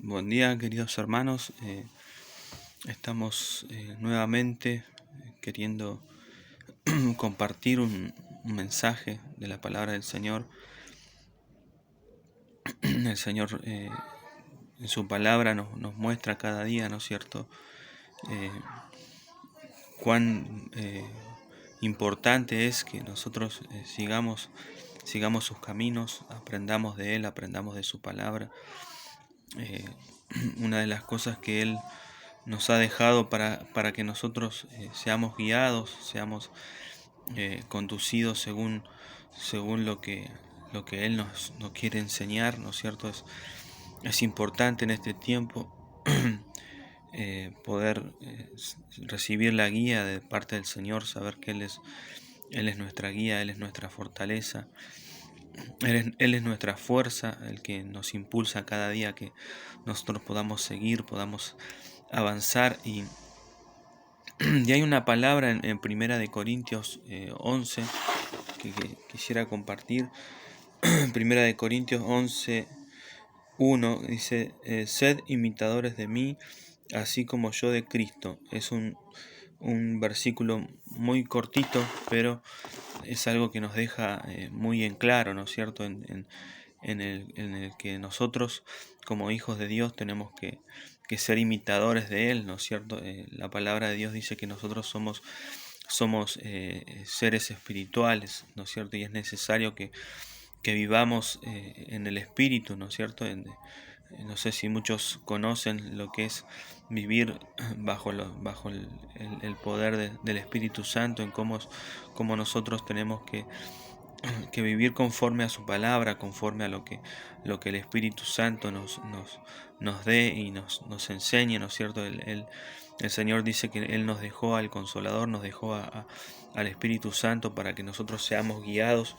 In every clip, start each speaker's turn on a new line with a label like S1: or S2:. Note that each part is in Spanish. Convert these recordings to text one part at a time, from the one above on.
S1: Buen día, queridos hermanos. Estamos nuevamente queriendo compartir un mensaje de la palabra del Señor. El Señor en su palabra nos muestra cada día, ¿no es cierto?, Eh, cuán importante es que nosotros sigamos sus caminos, aprendamos de Él, aprendamos de su palabra. Eh, una de las cosas que Él nos ha dejado para que nosotros seamos guiados, seamos conducidos según lo que Él nos quiere enseñar, ¿no es cierto? Es importante en este tiempo poder recibir la guía de parte del Señor, saber que Él es nuestra guía, Él es nuestra fortaleza, Él es nuestra fuerza, el que nos impulsa cada día que nosotros podamos seguir, podamos avanzar. Y hay una palabra en Primera de Corintios 11 que quisiera compartir. Primera de Corintios 11:1 dice, sed imitadores de mí, así como yo de Cristo. Es un versículo muy cortito, pero es algo que nos deja muy en claro, ¿no es cierto?, en el que nosotros como hijos de Dios tenemos que ser imitadores de Él, ¿no es cierto? La palabra de Dios dice que nosotros somos seres espirituales, ¿no es cierto? Y es necesario que vivamos en el Espíritu, ¿no es cierto? No sé si muchos conocen lo que es vivir bajo el poder del Espíritu Santo, en cómo nosotros tenemos que vivir conforme a su palabra, conforme a lo que el Espíritu Santo nos dé y nos enseñe, ¿no es cierto? El Señor dice que Él nos dejó al Consolador, nos dejó al Espíritu Santo para que nosotros seamos guiados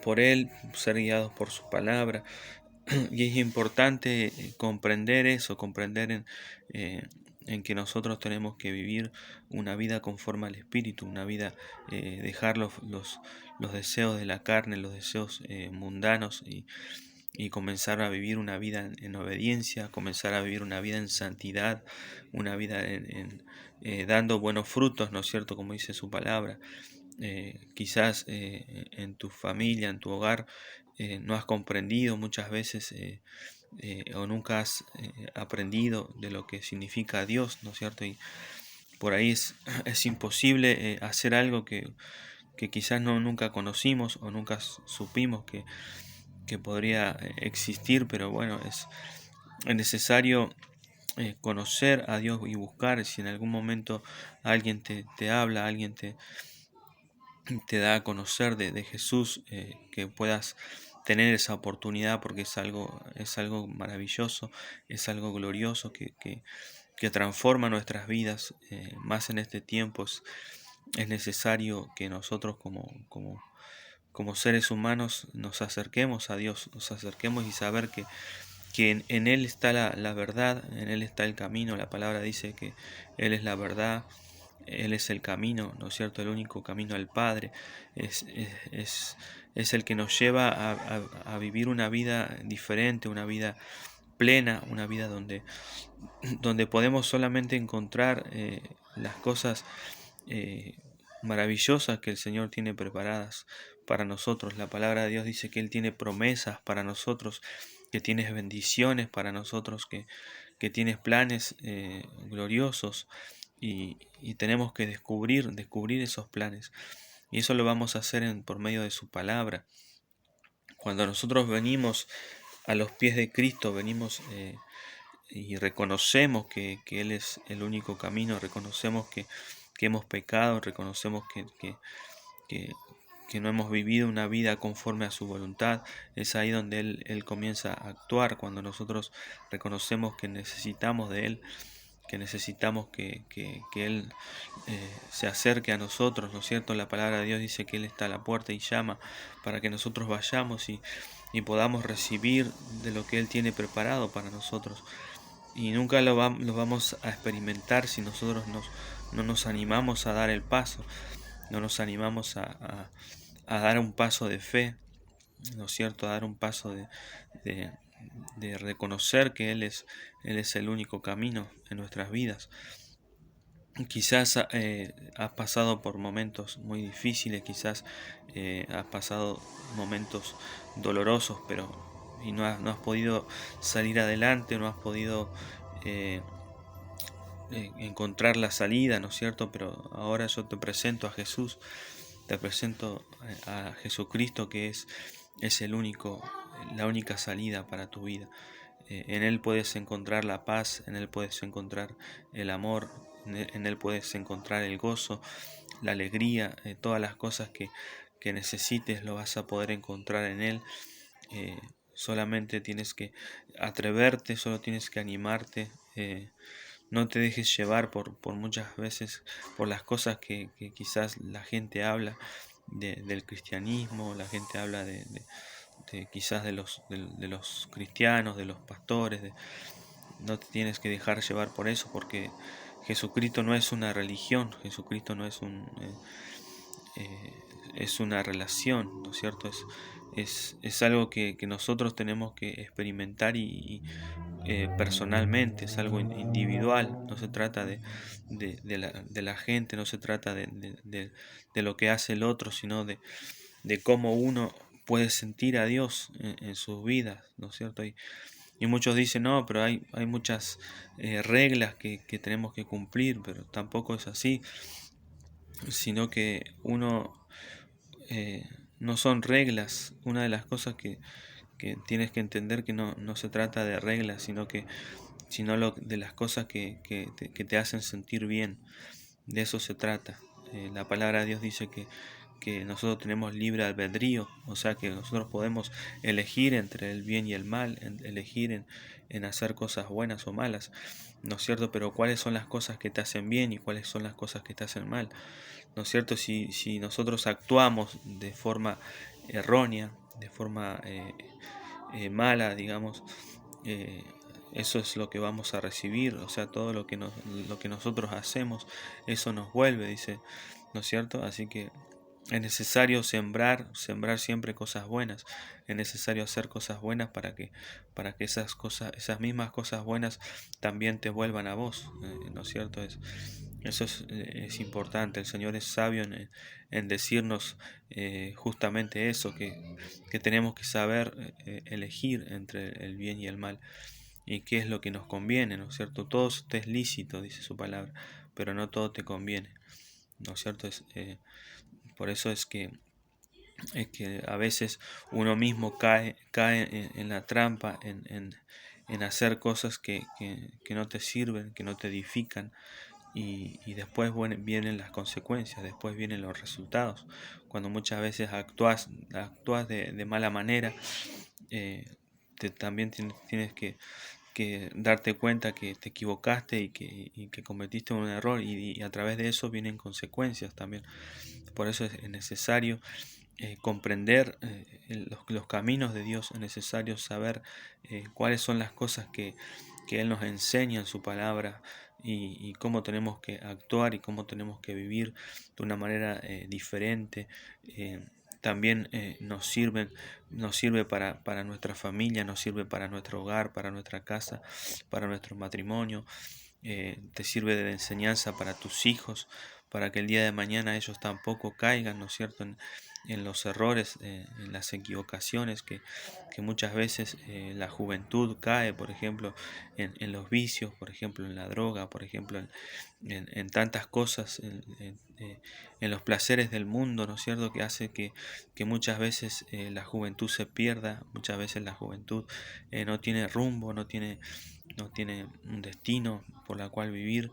S1: por Él, ser guiados por su palabra. Y es importante comprender eso, comprender en que nosotros tenemos que vivir una vida conforme al Espíritu, una vida, dejar los deseos de la carne, los deseos mundanos, y comenzar a vivir una vida en obediencia, comenzar a vivir una vida en santidad, una vida dando buenos frutos, ¿no es cierto?, como dice su palabra. Quizás en tu familia, en tu hogar, no has comprendido muchas veces o nunca has aprendido de lo que significa Dios, ¿no es cierto? Y por ahí es imposible hacer algo que quizás nunca conocimos o nunca supimos que podría existir, pero bueno, es necesario conocer a Dios y buscar. Si en algún momento alguien te habla, alguien te da a conocer de Jesús, que puedas tener esa oportunidad, porque es algo maravilloso, es algo glorioso que transforma nuestras vidas. Más en este tiempo es necesario que nosotros como seres humanos nos acerquemos a Dios, nos acerquemos y saber que en Él está la verdad, en Él está el camino. La palabra dice que Él es la verdad, Él es el camino, ¿no es cierto?, el único camino al Padre. Es el que nos lleva a vivir una vida diferente, una vida plena, una vida donde podemos solamente encontrar las cosas eh, maravillosas que el Señor tiene preparadas para nosotros. La palabra de Dios dice que Él tiene promesas para nosotros, que tienes bendiciones para nosotros, que tienes planes gloriosos, y tenemos que descubrir esos planes. Y eso lo vamos a hacer por medio de su palabra. Cuando nosotros venimos a los pies de Cristo, venimos y reconocemos que Él es el único camino, reconocemos que hemos pecado, reconocemos que no hemos vivido una vida conforme a su voluntad. Es ahí donde Él comienza a actuar, cuando nosotros reconocemos que necesitamos de Él, que necesitamos que Él se acerque a nosotros, ¿no es cierto? La palabra de Dios dice que Él está a la puerta y llama para que nosotros vayamos y podamos recibir de lo que Él tiene preparado para nosotros. Y nunca lo vamos a experimentar si nosotros no nos animamos a dar el paso, no nos animamos a dar un paso de fe, ¿no es cierto?, a dar un paso de reconocer que Él es el único camino en nuestras vidas. Quizás has pasado por momentos muy difíciles, quizás has pasado momentos dolorosos, y no has podido salir adelante, no has podido eh, encontrar la salida, ¿no es cierto? Pero ahora yo te presento a Jesús, te presento a Jesucristo, que es la única salida para tu vida. En Él puedes encontrar la paz, en Él puedes encontrar el amor, en Él puedes encontrar el gozo, la alegría, todas las cosas que necesites lo vas a poder encontrar en Él. Solamente tienes que atreverte, solo tienes que animarte. No te dejes llevar por muchas veces por las cosas que quizás la gente habla del cristianismo, la gente habla quizás de los cristianos, de los pastores. No te tienes que dejar llevar por eso, porque Jesucristo no es una religión, Jesucristo no es es una relación, ¿no es cierto? Es algo que nosotros tenemos que experimentar personalmente, es algo individual, no se trata de la gente, no se trata de lo que hace el otro, sino de cómo uno puede sentir a Dios en sus vidas, ¿no es cierto? Y muchos dicen, no, pero hay muchas reglas que tenemos que cumplir, pero tampoco es así, sino que eh, no son reglas. Una de las cosas que tienes que entender que no se trata de reglas, sino de las cosas que te hacen sentir bien. De eso se trata. La palabra de Dios dice que nosotros tenemos libre albedrío, o sea que nosotros podemos elegir entre el bien y el mal, elegir en hacer cosas buenas o malas, ¿no es cierto? Pero cuáles son las cosas que te hacen bien y cuáles son las cosas que te hacen mal, ¿no es cierto? Si nosotros actuamos de forma errónea, de forma mala, digamos, eh, eso es lo que vamos a recibir, o sea, todo lo que nosotros hacemos, eso nos vuelve, dice, ¿no es cierto? Así que es necesario sembrar siempre cosas buenas, es necesario hacer cosas buenas para que esas mismas cosas buenas también te vuelvan a vos, ¿no es cierto? Eso es importante. El Señor es sabio en decirnos justamente eso, que tenemos que saber elegir entre el bien y el mal y qué es lo que nos conviene, ¿no es cierto? Todo te es lícito, dice su palabra, pero no todo te conviene, ¿no es cierto? Por eso es que a veces uno mismo cae en la trampa, en hacer cosas que no te sirven, que no te edifican, y después vienen las consecuencias, después vienen los resultados. Cuando muchas veces actúas de mala manera, eh, también tienes que darte cuenta que te equivocaste y que cometiste un error, y a través de eso vienen consecuencias también. Por eso es necesario comprender los caminos de Dios, es necesario saber cuáles son las cosas que Él nos enseña en su palabra, y cómo tenemos que actuar y cómo tenemos que vivir de una manera diferente. También nos sirve para nuestra familia, nos sirve para nuestro hogar, para nuestra casa, para nuestro matrimonio. Te sirve de enseñanza para tus hijos, para que el día de mañana ellos tampoco caigan, ¿no es cierto?, en los errores, en las equivocaciones que muchas veces la juventud cae, por ejemplo, en los vicios, por ejemplo, en la droga, por ejemplo, en tantas cosas, en los placeres del mundo, ¿no es cierto?, que hace que muchas veces la juventud se pierda, muchas veces la juventud no tiene rumbo, no tiene un destino por la cual vivir.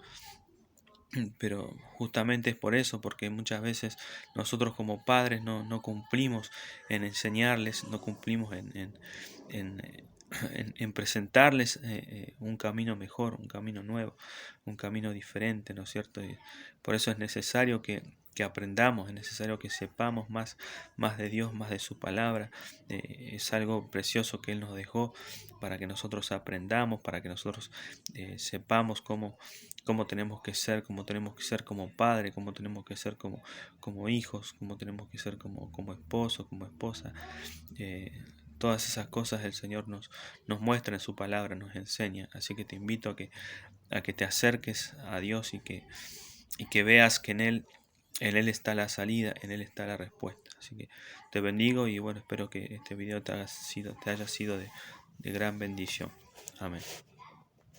S1: Pero justamente es por eso, porque muchas veces nosotros como padres no cumplimos en enseñarles, no cumplimos en, eh, en presentarles un camino mejor, un camino nuevo, un camino diferente, ¿no es cierto? Y por eso es necesario que aprendamos, es necesario que sepamos más de Dios, más de su palabra. Es algo precioso que Él nos dejó para que nosotros aprendamos, para que nosotros sepamos cómo tenemos que ser como padre, cómo tenemos que ser como hijos, cómo tenemos que ser como esposo, como esposa. Todas esas cosas el Señor nos muestra en su palabra, nos enseña. Así que te invito a que te acerques a Dios y que veas que en Él está la salida, en Él está la respuesta. Así que te bendigo y bueno, espero que este video te haya sido de gran bendición. Amén.